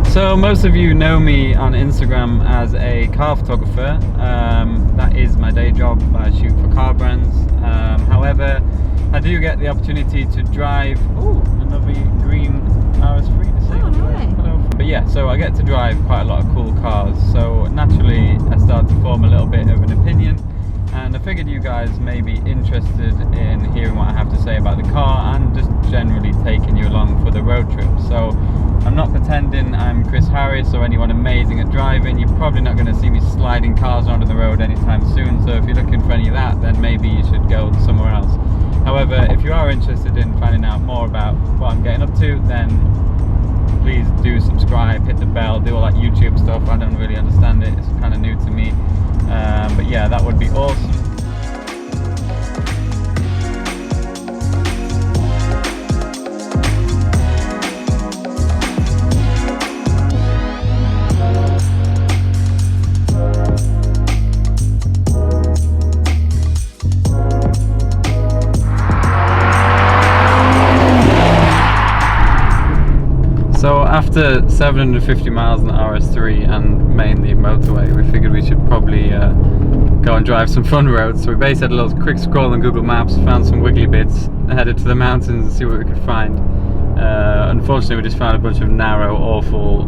So most of you know me on Instagram as a car photographer. That is my day job. I shoot for car brands. However, I do get the opportunity to drive. Oh, another green RS3 to say hello. But yeah, so I get to drive quite a lot of cool cars. So naturally, I start to form a little bit of an opinion. And I figured you guys may be interested in hearing what I have to say about the car and just generally taking you along for the road trip. So I'm not pretending I'm Chris Harris or anyone amazing at driving. You're probably not going to see me sliding cars onto the road anytime soon. So if you're looking for any of that, then maybe you should go somewhere else. However, if you are interested in finding out more about what I'm getting up to, then please do subscribe, hit the bell, do all that YouTube stuff. I don't really understand it, it's kind of new to me. But yeah, that would be awesome. So after 750 miles on the RS3 and mainly motorway, we figured we should probably go and drive some fun roads. So we basically had a little quick scroll on Google Maps, found some wiggly bits, headed to the mountains and see what we could find. Unfortunately, we just found a bunch of narrow, awful,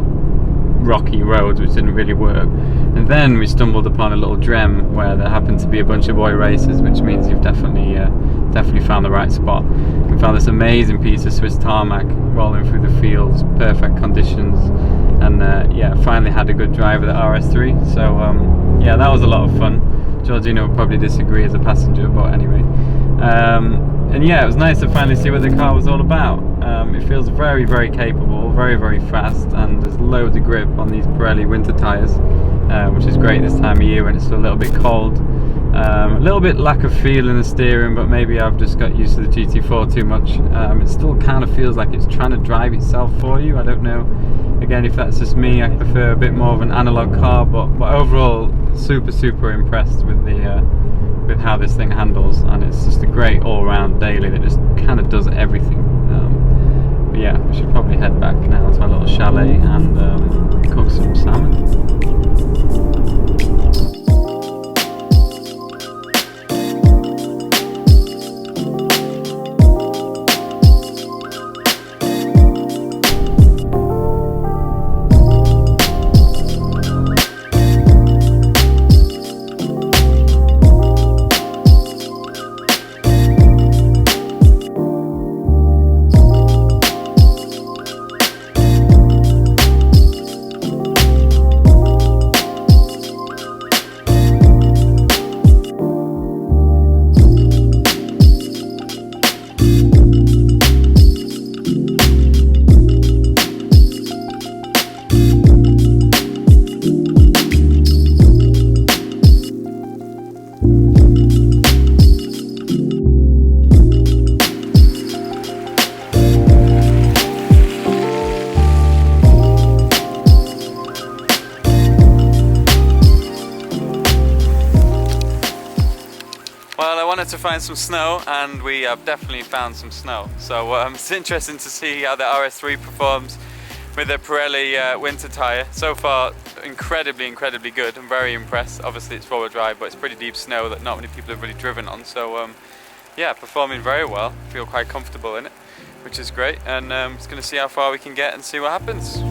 rocky roads which didn't really work. And then we stumbled upon a little drem where there happened to be a bunch of boy races, which means you've definitely found the right spot. We found this amazing piece of Swiss tarmac rolling through the fields, perfect conditions, and yeah, finally had a good drive with the RS3. So yeah, that was a lot of fun. Georgina would probably disagree as a passenger, but anyway. And yeah, it was nice to finally see what the car was all about. It feels very, very capable, very, very fast, and there's loads of grip on these Pirelli winter tyres, which is great this time of year when it's still a little bit cold. A little bit lack of feel in the steering, but maybe I've just got used to the GT4 too much. It still kind of feels like it's trying to drive itself for you. I don't know, again, if that's just me. I prefer a bit more of an analog car, but overall super impressed with the with how this thing handles, and it's just a great all-round daily that just kind of does everything. But yeah, we should probably head back now to our little chalet and cook some salmon. Well, I wanted to find some snow, and we have definitely found some snow. So it's interesting to see how the RS3 performs with the Pirelli winter tyre. So far, incredibly good. I'm very impressed. Obviously it's four-wheel drive, but it's pretty deep snow that not many people have really driven on. So yeah, performing very well. Feel quite comfortable in it, which is great. And just going to see how far we can get and see what happens.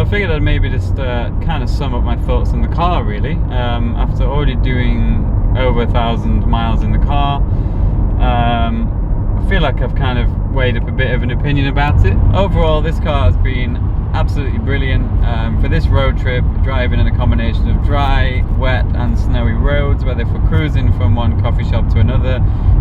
I figured I'd maybe just kind of sum up my thoughts on the car really. After already doing over 1,000 miles in the car, I feel like I've kind of weighed up a bit of an opinion about it. Overall, this car has been absolutely brilliant. For this road trip, driving in a combination of dry, wet and snowy roads, whether for cruising from one coffee shop to another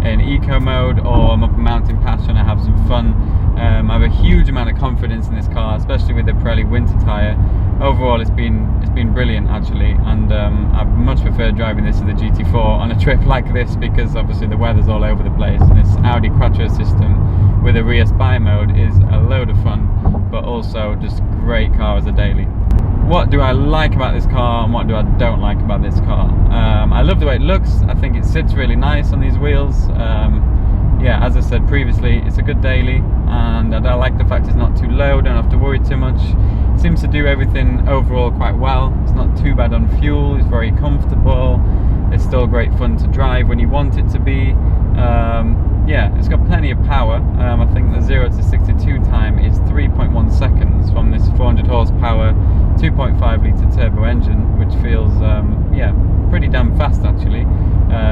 in eco mode, or I'm up a mountain pass trying to have some fun. I have a huge amount of confidence in this car, especially with the Pirelli winter tyre. Overall, it's been brilliant actually, and I much prefer driving this to the GT4 on a trip like this, because obviously the weather's all over the place, and this Audi Quattro system with a rear spy mode is a load of fun, but also just great car as a daily. What do I like about this car and what do I don't like about this car? I love the way it looks. I think it sits really nice on these wheels. Yeah, as I said previously, it's a good daily, and I like the fact it's not too low, don't have to worry too much. It seems to do everything overall quite well. It's not too bad on fuel, it's very comfortable, it's still great fun to drive when you want it to be. Yeah, it's got plenty of power. I think the 0 to 62 time is 3.1 seconds from this 400 horsepower 2.5 litre turbo engine, which feels yeah, pretty damn fast actually.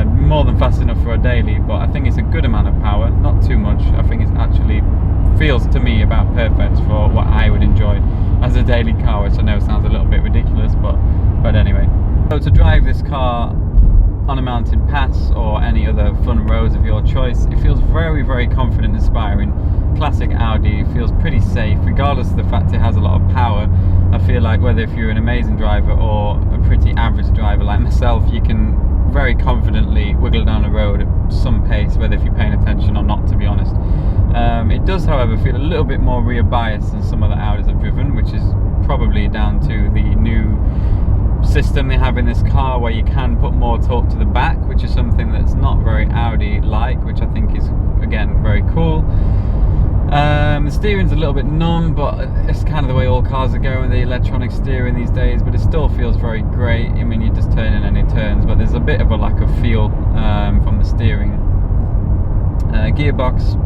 More than fast enough for a daily, but I think it's a good amount of power, not too much. I think it's actually feels to me about perfect for what I would enjoy as a daily car, which I know sounds a little bit ridiculous, but anyway. So to drive this car on a mountain pass or any other fun roads of your choice, it feels very, very confident, inspiring. Classic Audi, feels pretty safe regardless of the fact it has a lot of power. I feel like whether if you're an amazing driver or a pretty average driver like myself, you can very confidently wiggle down the road at some pace, whether if you're paying attention or not, to be honest. It does, however, feel a little bit more rear biased than some of the Audis I've driven, which is probably down to the new system they have in this car, where you can put more torque to the back, which is something that's not very Audi-like, which I think is, again, very cool. The steering's a little bit numb, but it's kind of the way all cars are going, the electronic steering these days, but it still feels very great. I mean, you're just turning any turns, but there's a bit of a lack of feel from the steering. Gearbox,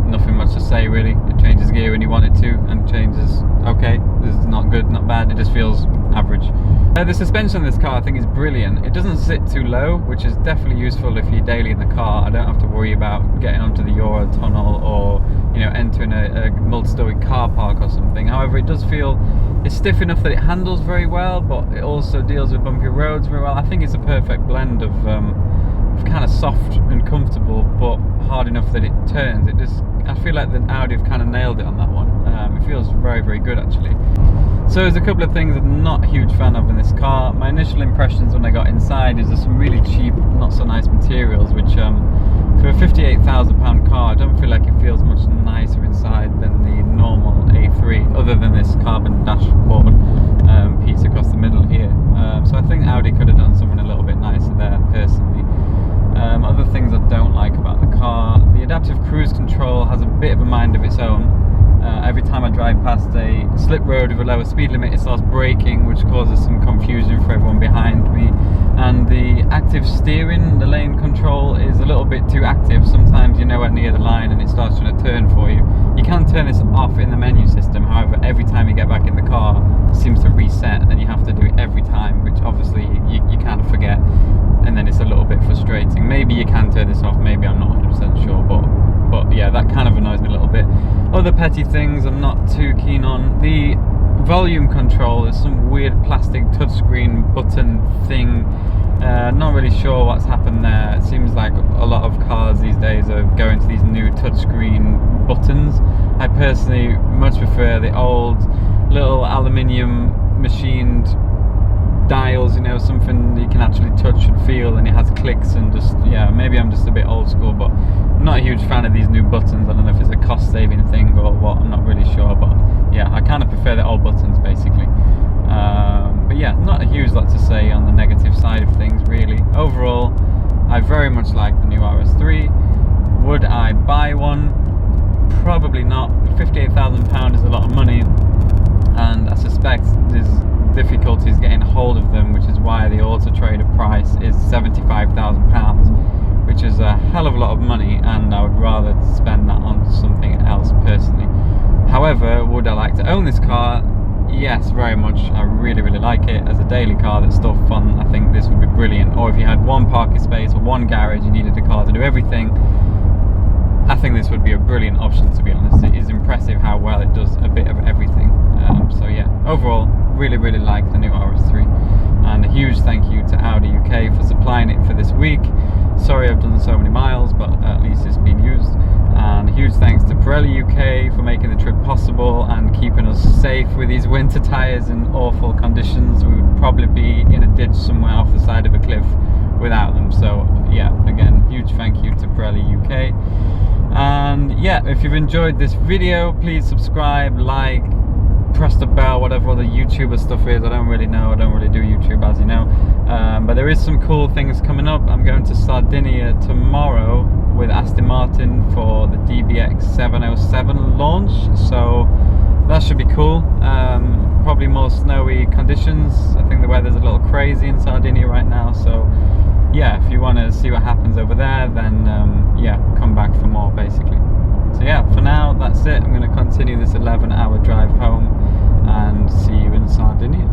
nothing much to say really. It changes gear when you want it to, and changes okay. It's not good, not bad, it just feels average. The suspension on this car I think is brilliant. It doesn't sit too low, which is definitely useful if you're daily in the car. I don't have to worry about getting onto the Euro tunnel or, you know, entering a multi-story car park or something. However, it does feel it's stiff enough that it handles very well, but it also deals with bumpy roads very well. I think it's a perfect blend of kind of soft and comfortable, but hard enough that it turns. It just, I feel like the Audi have kind of nailed it on that one. It feels very, very good actually. So there's a couple of things I'm not a huge fan of in this car. My initial impressions when I got inside is there's some really cheap, not so nice materials, which for a £58,000 car, I don't feel like it feels much nicer inside than the normal A3, other than this carbon dashboard piece across the middle here. So I think Audi could have done something a little bit nicer there, personally. Other things I don't like about the car, the adaptive cruise control has a bit of a mind of its own. Every time I drive past a slip road with a lower speed limit, it starts braking, which causes some confusion for everyone behind me. And the active steering, the lane control, is a little bit too active. Sometimes you're nowhere near the line and it starts trying to turn for you. You can turn this off in the menu system, however, every time you get back in the car, it seems to reset, and you have to do it every time, which obviously you kind of forget, and then it's a little bit frustrating. Maybe you can turn this off, maybe, I'm not 100% sure, but yeah, that kind of annoys me a little bit. Other petty things I'm not too keen on. The volume control is some weird plastic touchscreen button thing. Not really sure what's happened there. It seems like a lot of cars these days are going to these new touchscreen buttons. I personally much prefer the old little aluminium machined dials, you know, something you can actually touch and feel, and it has clicks, and just, yeah, maybe I'm just a bit old school, but I'm not a huge fan of these new buttons. I don't know if it's a cost saving thing or what, I'm not really sure, but yeah, I kind of prefer the old buttons basically. But yeah, not a huge lot to say on the negative side of things really. Overall, I very much like the new RS3. Would I buy one? Probably not. £58,000 is a lot of money, and I suspect there's difficulties getting hold of them, which is why the Auto Trader price is £75,000, which is a hell of a lot of money, and I would rather spend that on something else personally. However, would I like to own this car? yes, very much. I really like it as a daily car that's still fun. I think this would be brilliant. Or if you had one parking space or one garage, you needed a car to do everything, I think this would be a brilliant option, to be honest. It is impressive how well it does a bit of everything. So yeah, overall, really like the new RS3. And a huge thank you to Audi UK for supplying it for this week. Sorry I've done so many miles, but at least it's been used. And a huge thanks to Pirelli UK for making the trip possible and keeping us safe with these winter tyres in awful conditions. We would probably be in a ditch somewhere off the side of a cliff without them. So yeah, again, huge thank you to Pirelli UK. And yeah, if you've enjoyed this video, please subscribe, like, press the bell, whatever other YouTuber stuff is. I don't really know, I don't really do YouTube, as you know, but there is some cool things coming up. I'm going to Sardinia tomorrow with Aston Martin for the DBX 707 launch, so that should be cool. Probably more snowy conditions. I think the weather's a little crazy in Sardinia right now, so yeah, if you want to see what happens over there, then yeah, come back for more, basically. So yeah, for now, that's it. I'm going to continue this 11-hour drive home and see you in Sardinia.